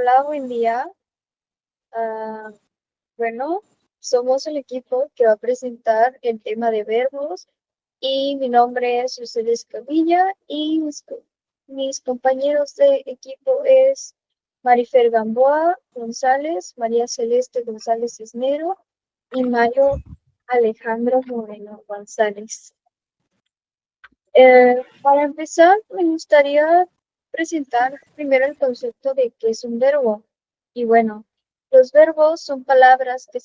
Hola, buen día. Ah, bueno, somos el equipo que va a presentar el tema de verbos y mi nombre es José Escamilla y mis compañeros de equipo es Marifer Gamboa González, María Celeste González Cisnero y Mario Alejandro Moreno González. Para empezar, me gustaría presentar primero el concepto de qué es un verbo. Y bueno, los verbos son palabras que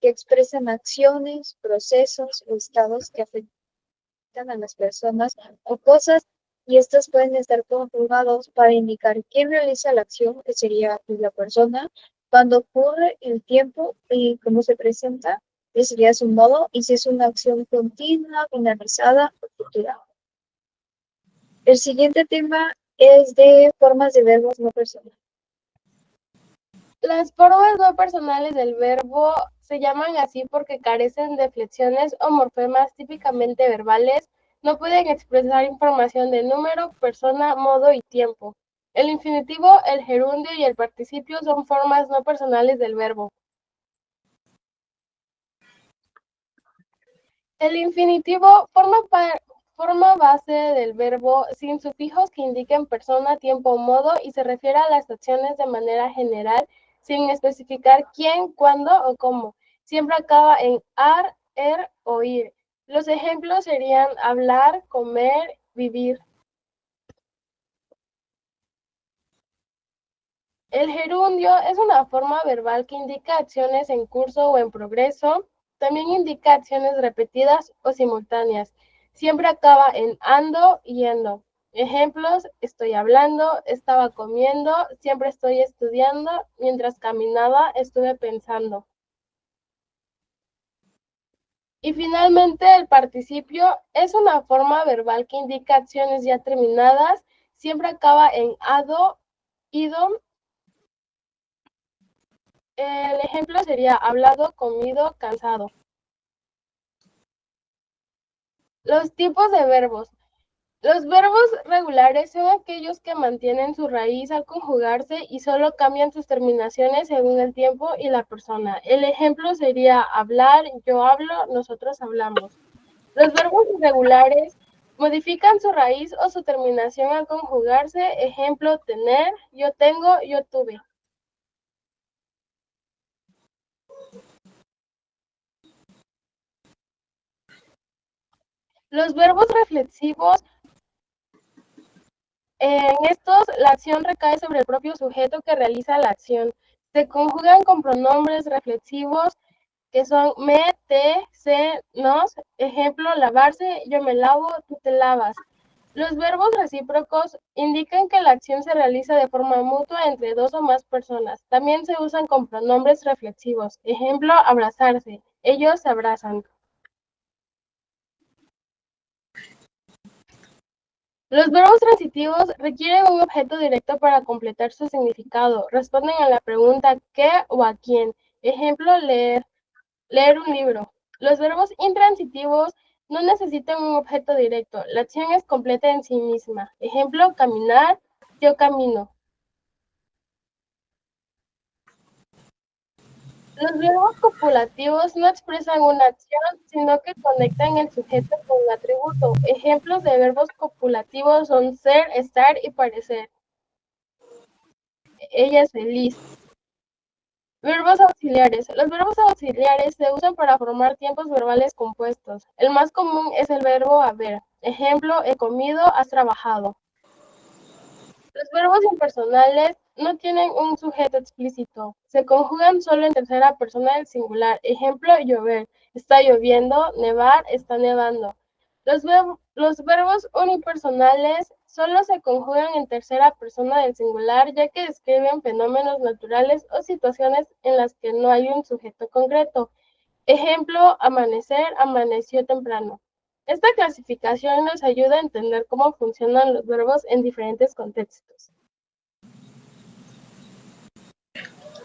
expresan acciones, procesos o estados que afectan a las personas o cosas, y estos pueden estar conjugados para indicar quién realiza la acción, que sería pues, la persona, cuando ocurre, el tiempo y cómo se presenta, que sería su modo, y si es una acción continua, finalizada o futura. El siguiente tema es de formas de verbos no personales. Las formas no personales del verbo se llaman así porque carecen de flexiones o morfemas típicamente verbales, no pueden expresar información de número, persona, modo y tiempo. El infinitivo, el gerundio y el participio son formas no personales del verbo. El infinitivo forma base del verbo sin sufijos que indiquen persona, tiempo o modo y se refiere a las acciones de manera general sin especificar quién, cuándo o cómo. Siempre acaba en ar, er o ir. Los ejemplos serían hablar, comer, vivir. El gerundio es una forma verbal que indica acciones en curso o en progreso. También indica acciones repetidas o simultáneas. Siempre acaba en ando, yendo. Ejemplos: estoy hablando, estaba comiendo, siempre estoy estudiando, mientras caminaba estuve pensando. Y finalmente el participio es una forma verbal que indica acciones ya terminadas. Siempre acaba en ado, ido. El ejemplo sería hablado, comido, cansado. Los tipos de verbos. Los verbos regulares son aquellos que mantienen su raíz al conjugarse y solo cambian sus terminaciones según el tiempo y la persona. El ejemplo sería hablar, yo hablo, nosotros hablamos. Los verbos irregulares modifican su raíz o su terminación al conjugarse. Ejemplo: tener, yo tengo, yo tuve. Los verbos reflexivos, en estos, la acción recae sobre el propio sujeto que realiza la acción. Se conjugan con pronombres reflexivos que son me, te, se, nos. Ejemplo: lavarse, yo me lavo, tú te lavas. Los verbos recíprocos indican que la acción se realiza de forma mutua entre dos o más personas. También se usan con pronombres reflexivos. Ejemplo: abrazarse, ellos se abrazan. Los verbos transitivos requieren un objeto directo para completar su significado. Responden a la pregunta ¿qué o a quién? Ejemplo: leer un libro. Los verbos intransitivos no necesitan un objeto directo. La acción es completa en sí misma. Ejemplo: caminar, yo camino. Los verbos copulativos no expresan una acción, sino que conectan el sujeto con un atributo. Ejemplos de verbos copulativos son ser, estar y parecer. Ella es feliz. Verbos auxiliares. Los verbos auxiliares se usan para formar tiempos verbales compuestos. El más común es el verbo haber. Ejemplo: he comido, has trabajado. Los verbos impersonales no tienen un sujeto explícito. Se conjugan solo en tercera persona del singular. Ejemplo: llover, está lloviendo, nevar, está nevando. Los verbos unipersonales solo se conjugan en tercera persona del singular, ya que describen fenómenos naturales o situaciones en las que no hay un sujeto concreto. Ejemplo: amanecer, amaneció temprano. Esta clasificación nos ayuda a entender cómo funcionan los verbos en diferentes contextos.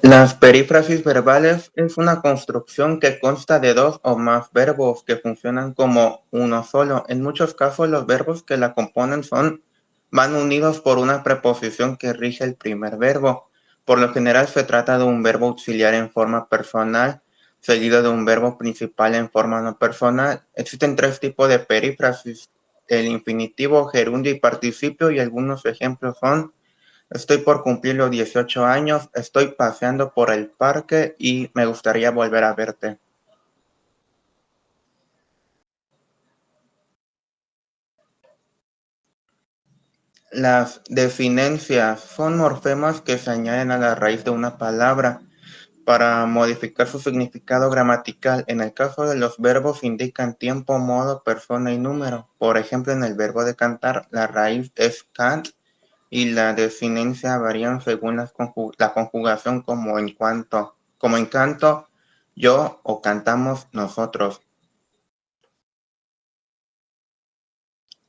Las perífrasis verbales es una construcción que consta de dos o más verbos que funcionan como uno solo. En muchos casos, los verbos que la componen son van unidos por una preposición que rige el primer verbo. Por lo general se trata de un verbo auxiliar en forma personal, seguido de un verbo principal en forma no personal. Existen tres tipos de perífrasis: el infinitivo, gerundio y participio, y algunos ejemplos son: estoy por cumplir los 18 años, estoy paseando por el parque y me gustaría volver a verte. Las definencias son morfemas que se añaden a la raíz de una palabra para modificar su significado gramatical. En el caso de los verbos indican tiempo, modo, persona y número. Por ejemplo, en el verbo de cantar, la raíz es cant y la definencia varían según la conjugación, como en canto, yo, o cantamos, nosotros.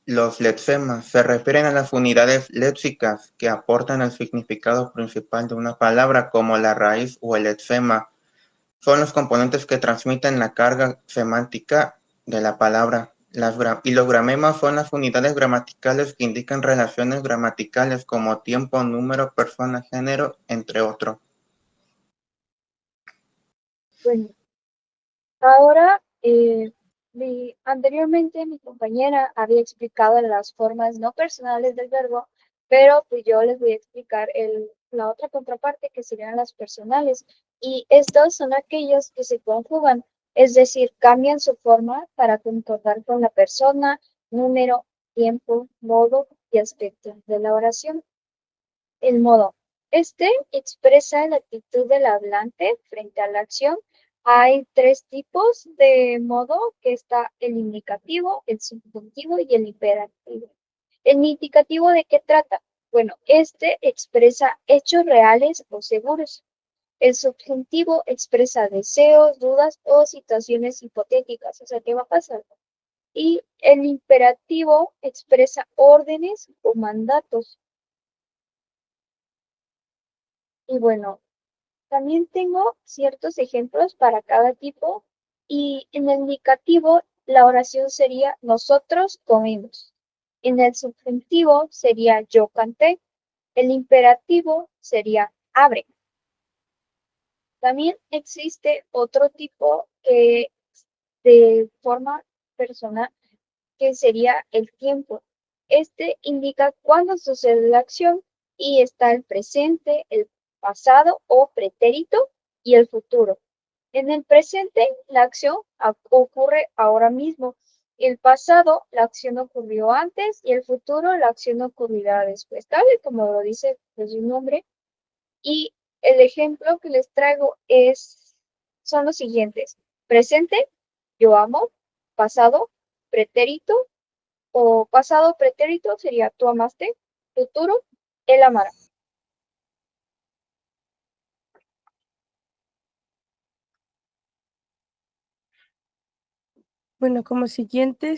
Los lexemas se refieren a las unidades léxicas que aportan el significado principal de una palabra, como la raíz o el lexema. Son los componentes que transmiten la carga semántica de la palabra. Y los gramemas son las unidades gramaticales que indican relaciones gramaticales como tiempo, número, persona, género, entre otros. Bueno, ahora, anteriormente mi compañera había explicado las formas no personales del verbo, pero pues yo les voy a explicar la otra contraparte, que serían las personales. Y estos son aquellos que se conjugan, es decir, cambian su forma para concordar con la persona, número, tiempo, modo y aspecto de la oración. El modo. Este expresa la actitud del hablante frente a la acción. Hay tres tipos de modo, que está el indicativo, el subjuntivo y el imperativo. ¿El indicativo de qué trata? Bueno, este expresa hechos reales o seguros. El subjuntivo expresa deseos, dudas o situaciones hipotéticas, o sea, ¿qué va a pasar? Y el imperativo expresa órdenes o mandatos. Y bueno, también tengo ciertos ejemplos para cada tipo, y en el indicativo la oración sería nosotros comimos. En el subjuntivo sería yo canté. El imperativo sería abre. También existe otro tipo de forma personal, que sería el tiempo. Este indica cuándo sucede la acción, y está el presente, el pasado o pretérito y el futuro. En el presente, la acción ocurre ahora mismo. El pasado, la acción ocurrió antes, y el futuro, la acción ocurrirá después, tal y como lo dice su nombre. Y el ejemplo que les traigo son los siguientes: presente, yo amo; pasado, pretérito, o pasado pretérito sería tú amaste; futuro, él amará. Bueno, como siguiente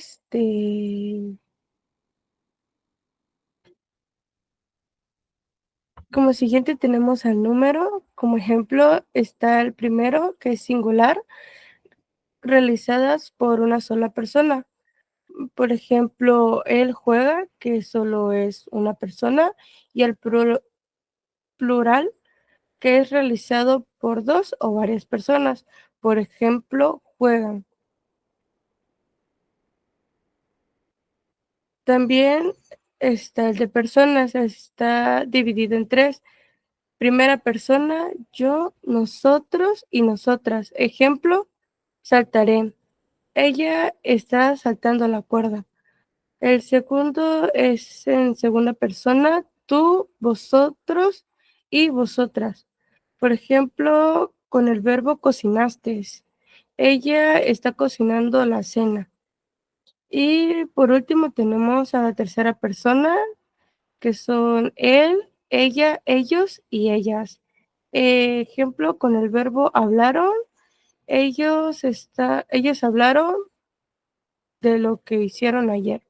tenemos al número. Como ejemplo está el primero, que es singular, realizadas por una sola persona. Por ejemplo, él juega, que solo es una persona, y el plural, que es realizado por dos o varias personas. Por ejemplo, juegan. También está el de personas, está dividido en tres. Primera persona, yo, nosotros y nosotras. Ejemplo, saltaré. Ella está saltando la cuerda. El segundo es en segunda persona, tú, vosotros y vosotras. Por ejemplo, con el verbo cocinaste. Ella está cocinando la cena. Y por último tenemos a la tercera persona, que son él, ella, ellos y ellas. Ejemplo, con el verbo hablaron, ellos hablaron de lo que hicieron ayer.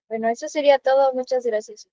Bueno, eso sería todo. Muchas gracias.